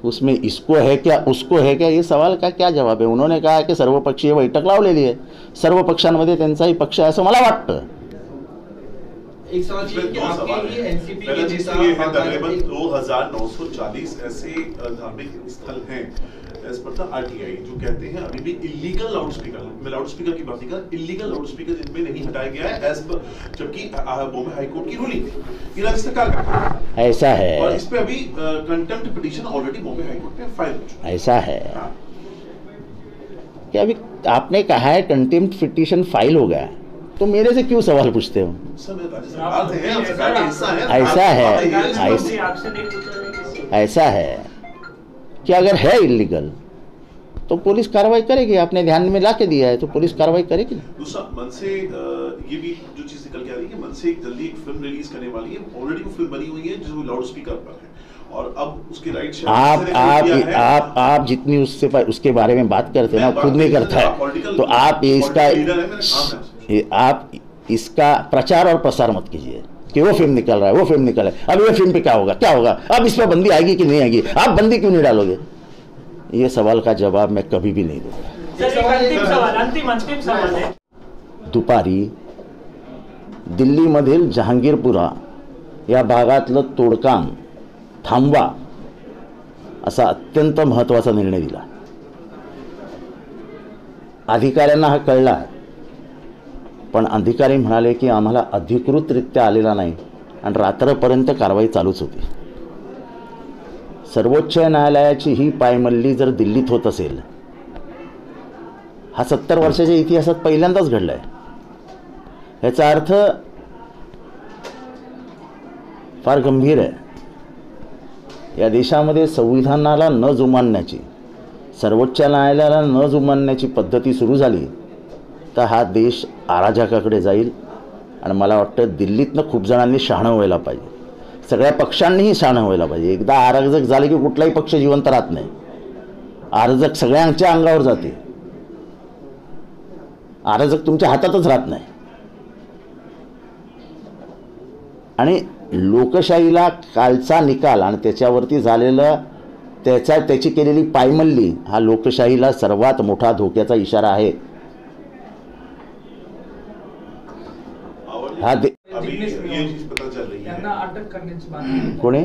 उसमें इसको है क्या उसको है क्या, ये सवाल का क्या जवाब आहे? उन्होंने कहा की सर्वपक्षीय बैठक लावलेली आहे, सर्व पक्षांमध्ये त्यांचाही पक्ष आहे असं मला वाटतं. एक सवाल ये कि आपके ये एनसीपी के नेता तकरीबन 2940 ऐसे धार्मिक स्थल हैं एज पर द आरटीआई जो कहते हैं अभी भी इलीगल लाउडस्पीकर, मैं लाउडस्पीकर की बात नहीं कर, इलीगल लाउडस्पीकर जिनमें नहीं हटाया गया है एज पर, जबकि बॉम्बे हाई कोर्ट की रूलिंग थी ये राज्य सरकार का ऐसा है, और इस पे अभी कंटेम्प्ट पिटीशन ऑलरेडी बॉम्बे हाई कोर्ट में फाइल हो चुका है. ऐसा है कि अभी आपने कहा है कंटेम्प्ट पिटीशन फाइल हो गया, तो मेरे से क्यों सवाल पूछते हो? ऐसा है कि अगर है इलीगल तो पुलिस कार्रवाई करेगी, आपने ध्यान में ला के दिया है तो पुलिस कार्रवाई करेगी. दूसरा मन से ये भी जो चीज निकल के आ रही है, मन से एक जल्दी एक फिल्म रिलीज करने वाली है, ऑलरेडी वो फिल्म बनी हुई है जो लाउड स्पीकर पर है और अब उसके राइट आप जितनी उसके बारे में बात करते हैं ना, खुद नहीं करता है, तो आप इसका प्रचार और प्रसार मत कीजिए कि वो फिल्म निकल रहा है, वो फिल्म निकल रहा है, अब ये फिल्म पे क्या होगा, अब इस पर बंदी आएगी कि नहीं आएगी, आप बंदी क्यों नहीं डालोगे? ये सवाल का जवाब मैं कभी भी नहीं दूंगा. अंतिम सवाल है. दुपारी दिल्लीमधील जहांगीरपुरा या भागातलं तोडकाम थांबवा असा अत्यंत महत्त्वाचा निर्णय दिला. अधिकाऱ्यांना हा कळला, पण अधिकारी म्हणाले की आम्हाला अधिकृतरित्या आलेला नाही आणि रात्रपर्यंत कारवाई चालूच होती. सर्वोच्च न्यायालयाची ही पायमल्ली जर दिल्लीत होत असेल, हा 70 वर्षाच्या इतिहासात पहिल्यांदाच घडलाय. याचा अर्थ फार गंभीर आहे. या देशामध्ये संविधानाला न जुमानण्याची, सर्वोच्च न्यायालयाला न जुमानण्याची पद्धती सुरू झाली तर हा देश अराजकाकडे जाईल. आणि मला वाटतं दिल्लीतनं खूप जणांनी शहाणं व्हायला पाहिजे, सगळ्या पक्षांनीही शहाणं व्हायला पाहिजे. एकदा अराजक झाले की कुठलाही पक्ष जिवंत राहत नाही, अराजक सगळ्यांच्या अंगावर जाते, अराजक तुमच्या हातातच राहत नाही. आणि लोकशाहीला कालचा निकाल आणि त्याच्यावरती झालेलं त्याची केलेली पायमल्ली हा लोकशाहीला सर्वात मोठा धोक्याचा इशारा आहे. कोणी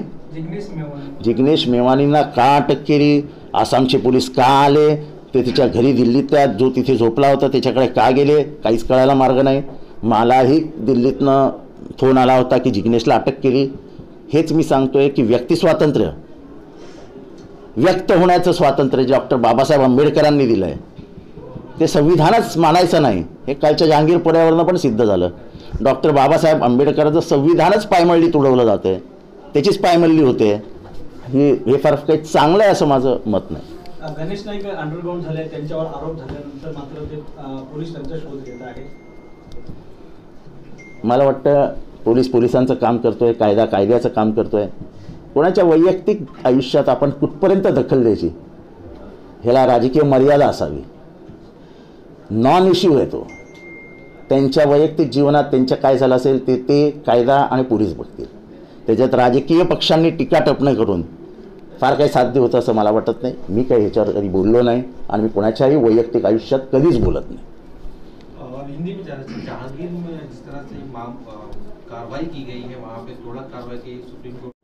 जिग्नेश मेवानींना का अटक केली, आसामचे पोलीस का आले, ते तिच्या घरी दिल्लीतल्या जो तिथे झोपला होता त्याच्याकडे का गेले, काहीच कळायला मार्ग नाही. मलाही दिल्लीतनं फोन आला होता की जिग्नेशला अटक केली. हेच मी सांगतोय की व्यक्ती स्वातंत्र्य, व्यक्त होण्याचं स्वातंत्र्य जे डॉक्टर बाबासाहेब आंबेडकरांनी दिलं आहे ते संविधानच मानायचं नाही, हे कालच्या जहांगीरपुऱ्यावरनं पण सिद्ध झालं. डॉक्टर बाबासाहेब आंबेडकरांचं संविधानच पायमल्ली तुडवलं जातं आहे, त्याचीच पायमल्ली होते. हे फार काही चांगलं आहे असं माझं मत नाही. गणेश नाईक अंडरग्राऊंड झाले, त्यांच्यावर आरोप झाल्यानंतर मात्र ते पोलीस त्यांचा शोध घेत आहे. मला वाटतं पोलिसांचं काम करतोय, कायद्याचं काम करतोय. कोणाच्या वैयक्तिक आयुष्यात आपण कुठपर्यंत दखल द्यायची, ह्याला राजकीय मर्यादा असावी. नॉन इश्यू आहे तो. त्यांच्या वैयक्तिक जीवनात त्यांच्या काय झालं असेल ते कायदा आणि पोलीस बघतील. त्याच्यात राजकीय पक्षांनी टीका टिप्पणी करून फार काही साध्य होतं असं मला वाटत नाही. मी काही ह्याच्यावर कधी बोललो नाही आणि मी कोणाच्याही वैयक्तिक आयुष्यात कधीच बोलत नाही. हिंदी में जहांगीर में जिस तरह से कार्रवाई की गई है, वहाँ पे तोड़ा कार्रवाई की सुप्रीम कोर्ट,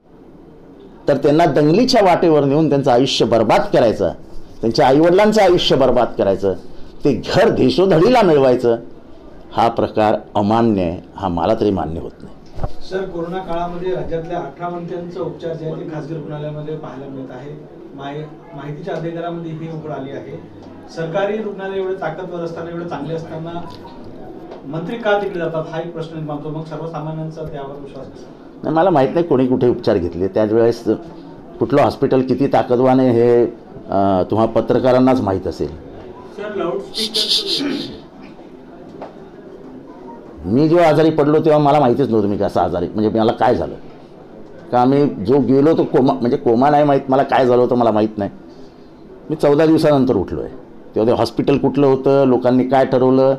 तर त्यांना दंगलीच्या वाटेवर नेऊन त्यांचं आयुष्य बर्बाद करायचं, त्यांच्या आईवडिलांचं आयुष्य बर्बाद करायचं, ते घर देशोधडीला मिळवायचं, हा प्रकार अमान्य आहे. हा मला तरी मान्य होत नाही. सर, कोरोना काळामध्ये राज्यातल्या 18 मंत्र्यांचा उपचार जे आहे ते खासगी रुग्णालयामध्ये पाहायला मिळत आहे. माहितीच्या अधिकारामध्ये ही उघड आली आहे. सरकारी रुग्णालय एवढे ताकदवर असताना, एवढे चांगले असताना मंत्री का तिकडे जातात हा एक प्रश्न निर्माण. मग सर्वसामान्यांचा त्यावर विश्वास कसा? मला माहीत नाही कोणी कुठे उपचार घेतले, त्यावेळेस कुठलं हॉस्पिटल किती ताकदवान आहे हे तुम्हा पत्रकारांनाच माहीत असेल. मी जेव्हा आजारी पडलो तेव्हा मला माहितीच नव्हतं मी कसं आजारी, म्हणजे मला काय झालं, का मी जो गेलो तो कोमा नाही माहीत, मला काय झालं होतं मला माहीत नाही. मी 14 दिवसानंतर उठलो आहे. तेव्हा ते हॉस्पिटल कुठलं होतं, लोकांनी काय ठरवलं,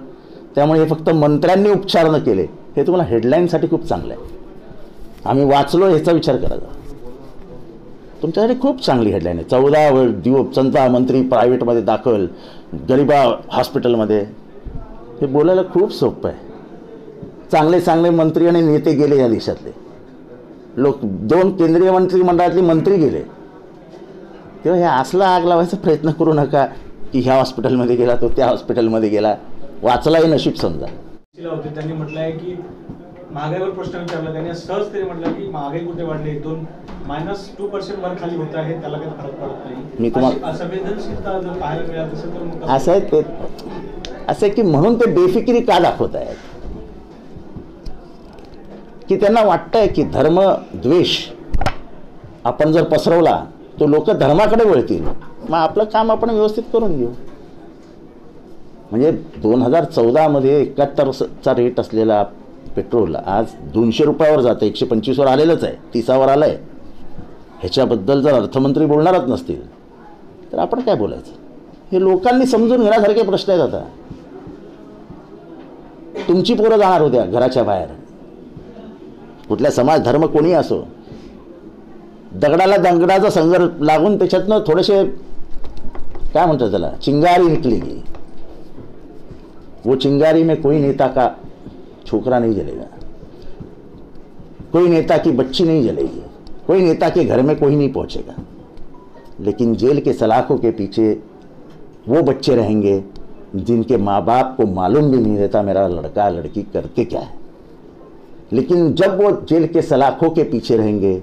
त्यामुळे हे फक्त मंत्र्यांनी उपचार न केले हे तुम्हाला हेडलाईनसाठी खूप चांगलं आहे. आम्ही वाचलो ह्याचा विचार करायचा. तुमच्यासाठी खूप चांगली हेडलाईन आहे. 14 दिवसांचा मंत्री प्रायव्हेटमध्ये दाखल, गरिबा हॉस्पिटलमध्ये. हे बोलायला खूप सोपं आहे. चांगले चांगले मंत्री आणि नेते गेले या देशातले. लोक 2 केंद्रीय मंत्रिमंडळातले मंत्री गेले. तेव्हा हे असला आग लावायचा प्रयत्न करू नका की ह्या हॉस्पिटलमध्ये गेला, तो त्या हॉस्पिटलमध्ये गेला. वाचलाही नशीब समजा. होते त्यांनी म्हटलं आहे की महागाईवर प्रश्न विचारला. त्यांनी सहज तरी म्हटलं की महागाई कुठे वाढली, -2% वर खाली होत आहे, त्याला काही फरक पडत नाही. मी तुम्हाला संवेदनशीलता जर पाहायला मिळाल असेल तर मग असं आहे ते, असं आहे की म्हणून ते बेफिकिरी का दाखवत आहेत की त्यांना वाटतंय की धर्म द्वेष आपण जर पसरवला तो लोक धर्माकडे वळतील. मग आपलं काम आपण व्यवस्थित करून घेऊ. म्हणजे 2014 71चा रेट असलेला पेट्रोल आज 200 रुपयावर जातं. 125वर आलेलंच आहे, 30वर आलं आहे. ह्याच्याबद्दल जर अर्थमंत्री बोलणारच नसतील तर आपण काय बोलायचं. हे लोकांनी समजून घेण्यासारखे प्रश्न आहेत. आता तुमची पोरं जाणार होत्या घराच्या बाहेर, कुठल्या समाज धर्म कोणी असो, दगडाचा संघर्ष लागून त्याच्यातनं थोडेसे काय म्हणतात त्याला चिंगारी निकलेगी. वो चिंगारी में कोई नेता का छोकरा नहीं जलेगा, कोई नेता की बच्ची नहीं जलेगी, कोई नेता के घर में कोई नहीं पहुंचेगा. लेकिन जेल के सलाखों के पीछे वो बच्चे रहेंगे जिनके माँ बाप को मालूम भी नहीं रहता मेरा लड़का लड़की करते क्या है. लेकिन जब वो जेल के सलाखों के पीछे रहेंगे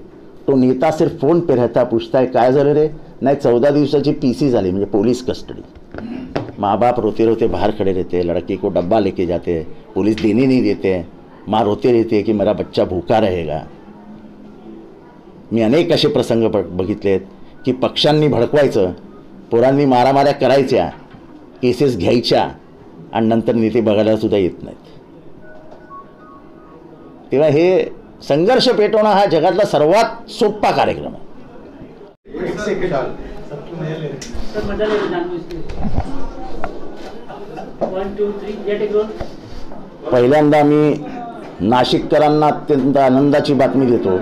तो नेता सिर्फ फोन पे रहता, पूछता है काय झालं रे, नाही 14 दिवसाची PC झाली म्हणजे पुलिस कस्टडी. माँ बाप रोते रोते बाहर खड़े रहते हैं, लड़के को डब्बा लेके जाते हैं, पुलिस देने नहीं देते हैं. माँ रोते रहते हैं कि मेरा बच्चा भूखा रहेगा. मी अनेक असे प्रसंग बघितले आहेत की पक्षांनी भडकवायचं, पोरांनी मारामाऱ्या करायच्या, केसेस घ्यायच्या आणि नंतर नेते बघायला सुद्धा येत नाहीत. तेव्हा हे संघर्ष पेटवणं हा जगातला सर्वात सोपा कार्यक्रम आहे. पहिल्यांदा मी नाशिककरांना अत्यंत आनंदाची बातमी देतो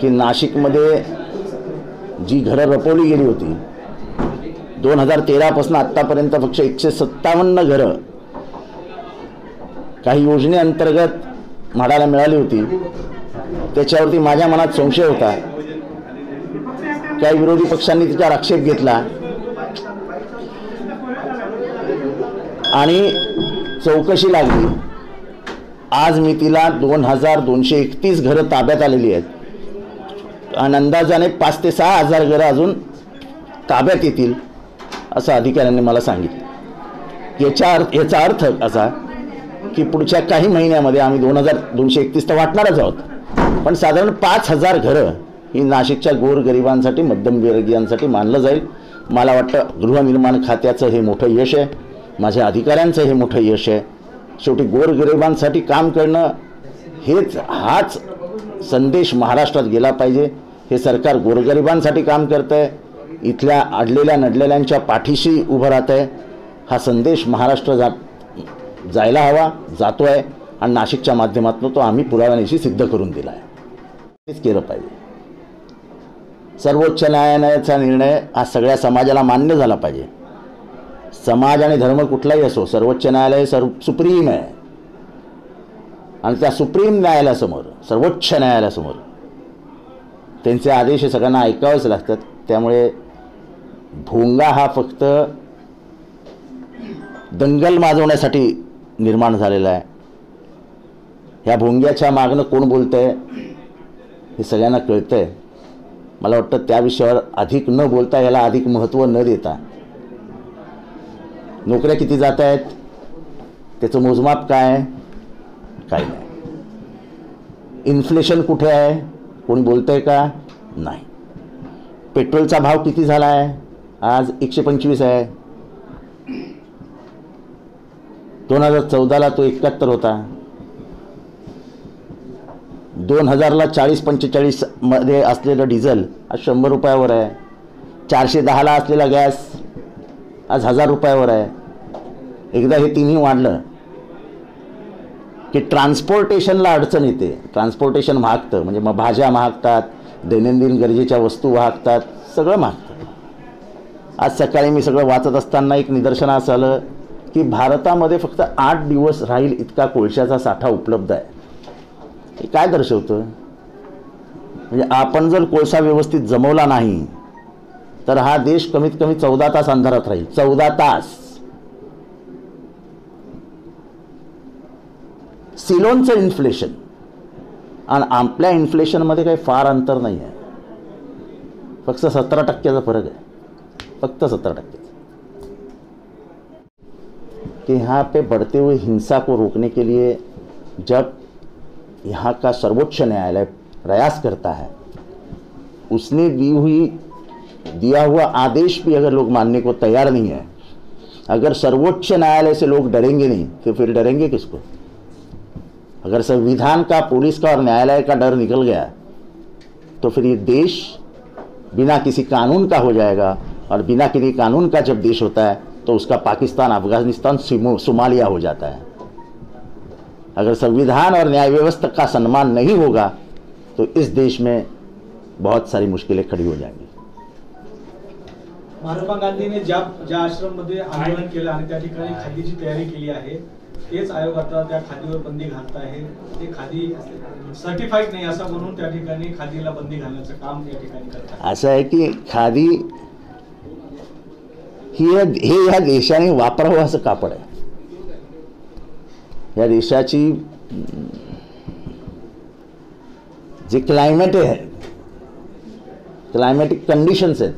की नाशिकमध्ये जी घरं रपवली गेली होती 2013 पासून आत्तापर्यंत फक्त 157 घरं काही योजनेअंतर्गत म्हाडाला मिळाली होती. त्याच्यावरती माझ्या मनात संशय होता. काही विरोधी पक्षांनी त्याच्यावर आक्षेप घेतला आणि चौकशी लागली. आज मी तिला 2231 घरं ताब्यात आलेली आहेत आणि अंदाजाने 5 ते 6 हजार घरं अजून ताब्यात येतील असं अधिकाऱ्यांनी मला सांगितलं. याचा अर्थ असा की पुढच्या काही महिन्यामध्ये आम्ही 2231 तर वाटणारच आहोत, पण साधारण 5000 घरं ही नाशिकच्या गोरगरिबांसाठी, मध्यमवर्गीयांसाठी मानलं जाईल. मला वाटतं गृहनिर्माण खात्याचं हे मोठं यश आहे, माझ्या अधिकाऱ्यांचं हे मोठं यश आहे. शेवटी गोरगरिबांसाठी काम करणं हाच संदेश महाराष्ट्रात गेला पाहिजे. हे सरकार गोरगरिबांसाठी काम करतं आहे, इथल्या अडलेल्या नडलेल्यांच्या पाठीशी उभं राहतं आहे. हा संदेश महाराष्ट्र जायला हवा, जातो आहे आणि नाशिकच्या माध्यमातून तो आम्ही पुराव्यानिशी सिद्ध करून दिला आहे. हेच केलं पाहिजे. सर्वोच्च न्यायालयाचा निर्णय हा सगळ्या समाजाला मान्य झाला पाहिजे. समाज आणि धर्म कुठलाही असो, सर्वोच्च न्यायालय सुप्रीम आहे आणि त्या सुप्रीम न्यायालयासमोर, सर्वोच्च न्यायालयासमोर त्यांचे आदेश हे सगळ्यांना ऐकावेच लागतात. त्यामुळे भोंगा हा फक्त दंगल माजवण्यासाठी निर्माण झालेला आहे. ह्या भोंग्याच्या मागणं कोण बोलतंय हे सगळ्यांना कळतंय. मला वाटतं त्या विषयावर अधिक न बोलता, याला अधिक महत्त्व न देता, नोकऱ्या किती जात आहेत त्याचं मोजमाप काय नाही, इन्फ्लेशन कुठे आहे कोणी बोलतंय का नाही, पेट्रोलचा भाव किती झाला आहे आज 125 आहे, 2014ला तो 71 होता, 2000ला 40-45 मध्ये असलेलं डिझेल आज 100 रुपयावर आहे, 410ला असलेला गॅस आज 1000 रुपयावर आहे. एकदा हे तिन्ही वाढलं की ट्रान्सपोर्टेशनला अडचण येते. ट्रान्सपोर्टेशन महागतं, म्हणजे मग भाज्या महागतात, दैनंदिन गरजेच्या वस्तू महागतात, सगळं महागतं. आज सकाळी मी सगळं वाचत असताना एक निदर्शनास आलं की भारतामध्ये फक्त 8 दिवस राहील इतका कोळशाचा साठा उपलब्ध आहे. हे काय दर्शवतं? म्हणजे आपण जर कोळसा व्यवस्थित जमवला नाही तर हा देश कमीत कमी 14 तास अंधारात राहील. 14 तास. सिलोनचं इन्फ्लेशन आणि आपल्या इन्फ्लेशनमध्ये काही फार अंतर नहीं है, फक्त 17% फर्क है, फक्त 17%. कि यहाँ पे बढ़ते हुए हिंसा को रोकने के लिए जब यहाँ का सर्वोच्च न्यायालय प्रयास करता है, उसने दिया हुआ आदेश भी अगर लोग मानने को तैयार नहीं है, अगर सर्वोच्च न्यायालय से लोग डरेंगे नहीं तो फिर डरेंगे किसको? अगर संविधान का, पुलिस का और न्यायालय का डर निकल गया तो फिर ये देश बिना किसी कानून का हो जाएगा, और बिना किसी कानून का जब देश होता है तो उसका पाकिस्तान, अफगानिस्तान, सोमालिया हो जाता है. अगर संविधान और न्याय व्यवस्था का सम्मान नहीं होगा तो इस देश में बहुत सारी मुश्किलें खड़ी हो जाएंगी. महात्मा गांधीने ज्या आश्रममध्ये आंदोलन केलं आणि त्या ठिकाणी खादीची तयारी केली आहे, तेच आयोग आता त्या खादीवर बंदी घालत आहे. ते खादी सर्टिफाईड नाही असं म्हणून त्या ठिकाणी खादीला बंदी घालण्याचं काम या ठिकाणी करत आहे. असं आहे की खादी हे या देशाने वापरावं असं कापड आहे. या देशाची जे क्लायमेट आहे, क्लायमॅटिक कंडिशन्स आहेत,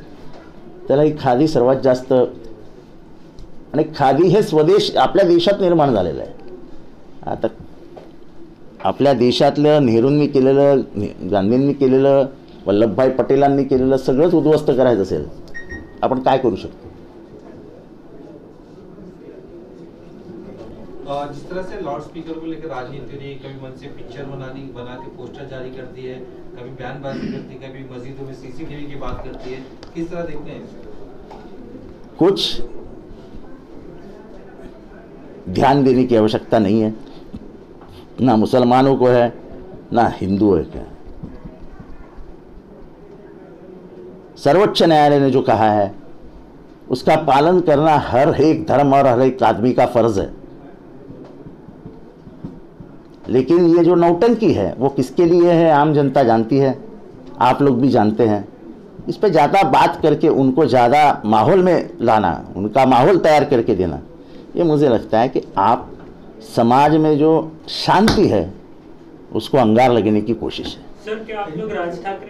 त्याला ही खादी सर्वात जास्त, आणि खादी हे स्वदेश आपल्या देशात निर्माण झालेलं आहे. आता आपल्या देशातलं नेहरूंनी केलेलं, गांधींनी केलेलं, वल्लभभाई पटेलांनी केलेलं सगळंच उद्ध्वस्त करायचं असेल, आपण काय करू शकतो? जिस तरह से लाउड स्पीकर को लेकर राजनीति ने कभी मन से पिक्चर बना के पोस्टर जारी करती है, कभी बयानबाजी करती है, कभी मस्जिदों में सीसीटीवी की बात करती है, किस तरह देखते हैं? कुछ ध्यान देने की आवश्यकता नहीं है, ना मुसलमानों को है ना हिंदुओं को है. सर्वोच्च न्यायालय ने जो कहा है उसका पालन करना हर एक धर्म और हर एक आदमी का फर्ज है. लेकिन ये जो नौटंकी है वो किसके लिए है, आम जनता जानती है, आप लोग भी जानते हैं. इस पे ज़्यादा बात करके उनको ज़्यादा माहौल में लाना, उनका माहौल तैयार करके देना, ये मुझे लगता है कि आप समाज में जो शांति है उसको अंगार लगने की कोशिश है. सर, क्या आप लोग राज ठाकरे